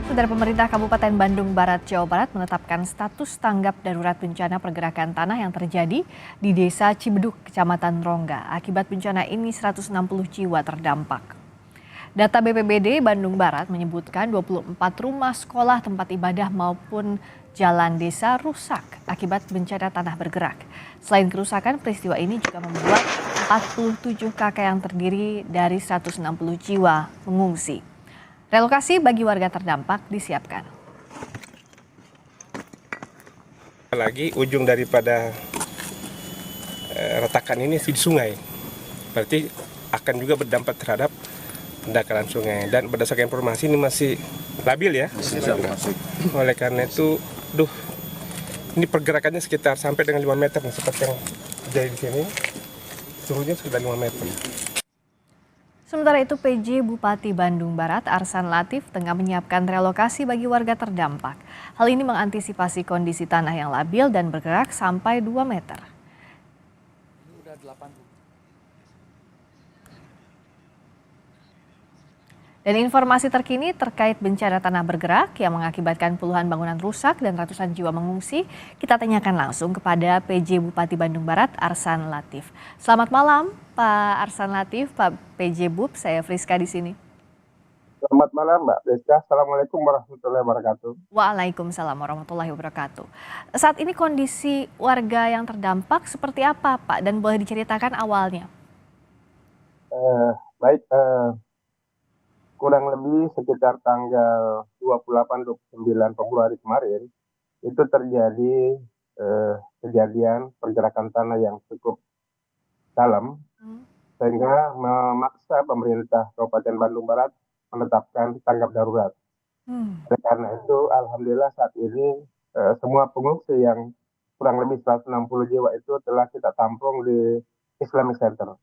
Saudara pemerintah Kabupaten Bandung Barat, Jawa Barat menetapkan status tanggap darurat bencana pergerakan tanah yang terjadi di Desa Cibeduk, Kecamatan Rongga. Akibat bencana ini 160 jiwa terdampak. Data BPBD Bandung Barat menyebutkan 24 rumah sekolah, tempat ibadah maupun jalan desa rusak akibat bencana tanah bergerak. Selain kerusakan, peristiwa ini juga membuat 47 kakak yang terdiri dari 160 jiwa mengungsi. Relokasi bagi warga terdampak disiapkan. Lagi ujung daripada retakan ini di sungai, berarti akan juga berdampak terhadap pendangkalan sungai. Dan berdasarkan informasi ini masih labil ya. Oleh karena itu, ini pergerakannya sekitar sampai dengan 5 meter nih, seperti yang terjadi di sini, turunnya sekitar 5 meter. Sementara itu, PJ Bupati Bandung Barat Arsan Latif tengah menyiapkan relokasi bagi warga terdampak. Hal ini mengantisipasi kondisi tanah yang labil dan bergerak sampai 2 meter. Dan informasi terkini terkait bencana tanah bergerak yang mengakibatkan puluhan bangunan rusak dan ratusan jiwa mengungsi, kita tanyakan langsung kepada PJ Bupati Bandung Barat Arsan Latif. Selamat malam, Pak Arsan Latif, Pak PJ Bub, saya Friska di sini. Selamat malam Mbak Friska, Assalamualaikum warahmatullahi wabarakatuh. Waalaikumsalam warahmatullahi wabarakatuh. Saat ini kondisi warga yang terdampak seperti apa, Pak? Dan boleh diceritakan awalnya? Baik, kurang lebih sekitar tanggal 28-29 Februari kemarin, itu terjadi kejadian pergerakan tanah yang cukup dalam, sehingga memaksa pemerintah Kabupaten Bandung Barat menetapkan tanggap darurat. Karena itu, alhamdulillah saat ini semua pengungsi yang kurang lebih 160 jiwa itu telah kita tampung di Islamic Center.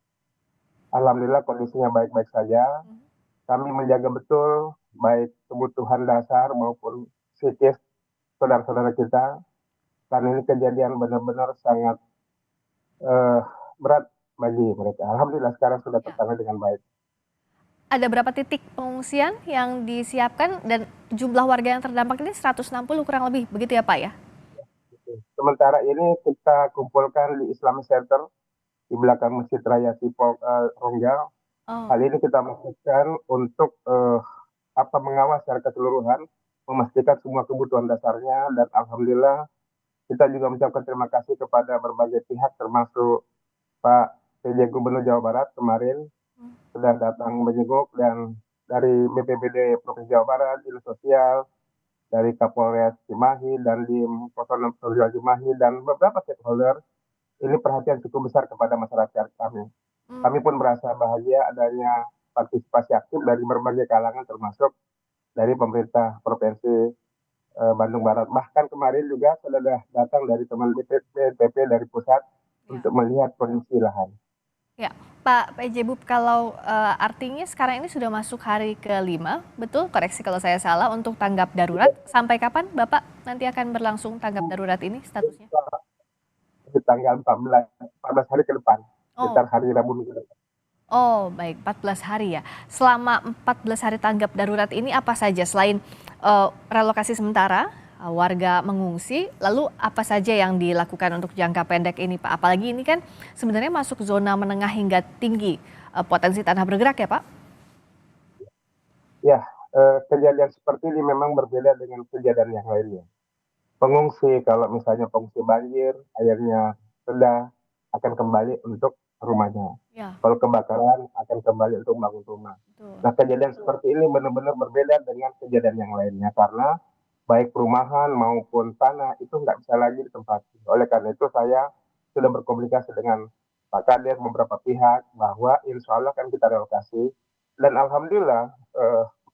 Alhamdulillah kondisinya baik-baik saja. Kami menjaga betul baik kebutuhan dasar maupun psikis saudara-saudara kita. Karena ini kejadian benar-benar sangat berat bagi mereka. Alhamdulillah sekarang sudah tertangani dengan baik. Ada berapa titik pengungsian yang disiapkan dan jumlah warga yang terdampak ini 160 kurang lebih, begitu ya Pak ya? Sementara ini kita kumpulkan di Islamic Center di belakang Masjid Raya Sipol Rongga. Hal ini kita maksudkan untuk mengawas secara keseluruhan, memastikan semua kebutuhan dasarnya, dan alhamdulillah kita juga mengucapkan terima kasih kepada berbagai pihak termasuk Pak PJ Gubernur Jawa Barat kemarin sudah datang menjenguk, dan dari BPBD Provinsi Jawa Barat, Dinas Sosial, dari Kapolres Cimahi dan di Posonam Sosial Cimahi dan beberapa stakeholder, ini perhatian cukup besar kepada masyarakat kami. Kami pun merasa bahagia adanya partisipasi aktif dari berbagai kalangan termasuk dari pemerintah Provinsi Bandung Barat. Bahkan kemarin juga sudah datang dari teman BPP dari pusat untuk melihat kondisi lahan. Ya, Pak PJ Bub, kalau artinya sekarang ini sudah masuk hari ke-5, betul? Koreksi kalau saya salah, untuk tanggap darurat. Sampai kapan Bapak nanti akan berlangsung tanggap darurat ini statusnya? Di tanggal 14 hari ke depan, sekitar hari Rabu ke depan. Oh baik, 14 hari ya. Selama 14 hari tanggap darurat ini apa saja selain relokasi sementara, warga mengungsi, lalu apa saja yang dilakukan untuk jangka pendek ini Pak? Apalagi ini kan sebenarnya masuk zona menengah hingga tinggi, potensi tanah bergerak ya Pak? Ya, kejadian seperti ini memang berbeda dengan kejadian yang lainnya. Pengungsi, kalau misalnya pengungsi banjir, airnya rendah, akan kembali untuk rumahnya. Ya. Kalau kebakaran, akan kembali untuk bangun rumah. Betul. Nah, kejadian seperti ini benar-benar berbeda dengan kejadian yang lainnya, karena baik perumahan maupun tanah itu nggak bisa lagi ditempati. Oleh karena itu, saya sudah berkomunikasi dengan Pak Kades, beberapa pihak, bahwa insya Allah akan kita relokasi. Dan alhamdulillah,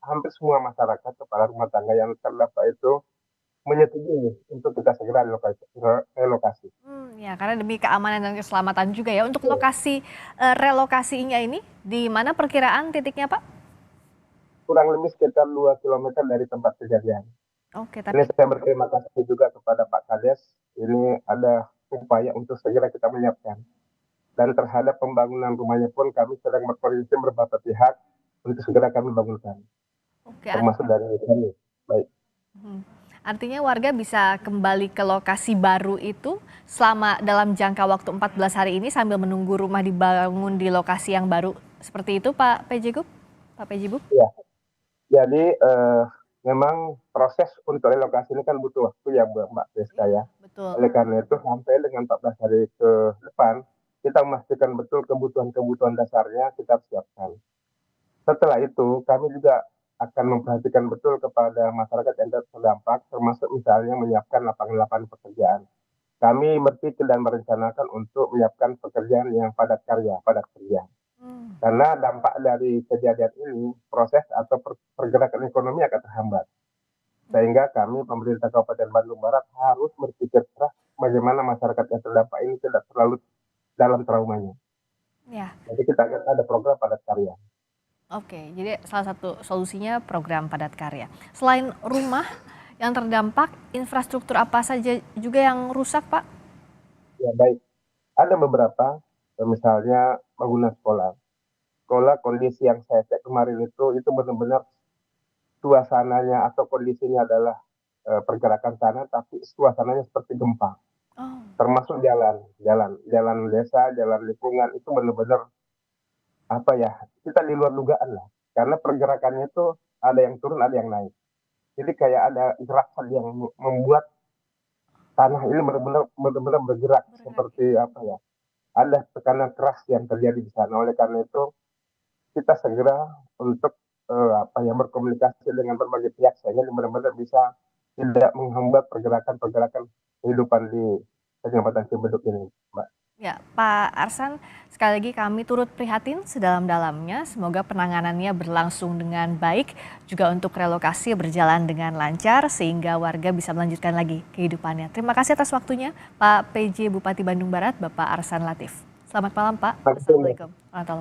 hampir semua masyarakat, kepala rumah tangga yang terdampak itu menyetujui untuk kita segera relokasi. Ya, karena demi keamanan dan keselamatan juga ya. Untuk lokasi relokasinya ini, di mana perkiraan titiknya Pak? Kurang lebih sekitar 2 km dari tempat kejadian. Oke, Ini tapi saya berterima kasih juga kepada Pak Kades. Ini ada upaya untuk segera kita menyiapkan. Dan terhadap pembangunan rumahnya pun kami sedang berkoordinasi beberapa pihak untuk segera kami bangunkan. oke, Termasuk dari kami. baik. Artinya warga bisa kembali ke lokasi baru itu dalam jangka waktu 14 hari ini sambil menunggu rumah dibangun di lokasi yang baru. Seperti itu Pak PJ Gub? Pak PJ Bub? Ya, jadi memang proses untuk relokasi ini kan butuh waktu ya Mbak Priska ya. Betul. Oleh karena itu sampai dengan 14 hari ke depan, kita memastikan betul kebutuhan dasarnya kita siapkan. Setelah itu, kami juga akan memperhatikan betul kepada masyarakat yang terdampak, termasuk misalnya menyiapkan lapangan-lapangan pekerjaan. Kami berpikir dan merencanakan untuk menyiapkan pekerjaan yang padat kerja. Karena dampak dari kejadian ini, proses atau pergerakan ekonomi akan terhambat. Sehingga kami, pemerintah Kabupaten Bandung Barat, harus berpikir keras bagaimana masyarakat yang terdampak ini tidak terlalu dalam traumanya. Ya. Jadi kita akan ada program padat karya. Oke, jadi salah satu solusinya program padat karya. Selain rumah yang terdampak, infrastruktur apa saja juga yang rusak, Pak? Ya baik, ada beberapa, misalnya bangunan sekolah. Sekolah kondisi yang saya cek kemarin itu benar-benar suasananya atau kondisinya adalah pergerakan tanah, tapi suasananya seperti gempa. Oh. Termasuk jalan desa, jalan lingkungan itu benar-benar apa ya, kita di luar dugaan lah. Karena pergerakannya itu ada yang turun, ada yang naik. Jadi kayak ada gerakan yang membuat tanah ini benar-benar bergerak seperti apa ya. Ada tekanan keras yang terjadi di sana. Oleh karena itu kita segera untuk berkomunikasi dengan berbagai pihak sehingga benar-benar bisa tidak menghambat pergerakan kehidupan di Kecamatan Cibeduk ini, Mbak. Ya, Pak Arsan, sekali lagi kami turut prihatin sedalam-dalamnya. Semoga penanganannya berlangsung dengan baik, juga untuk relokasi berjalan dengan lancar sehingga warga bisa melanjutkan lagi kehidupannya. Terima kasih atas waktunya, Pak PJ Bupati Bandung Barat, Bapak Arsan Latif. Selamat malam, Pak. Assalamualaikum.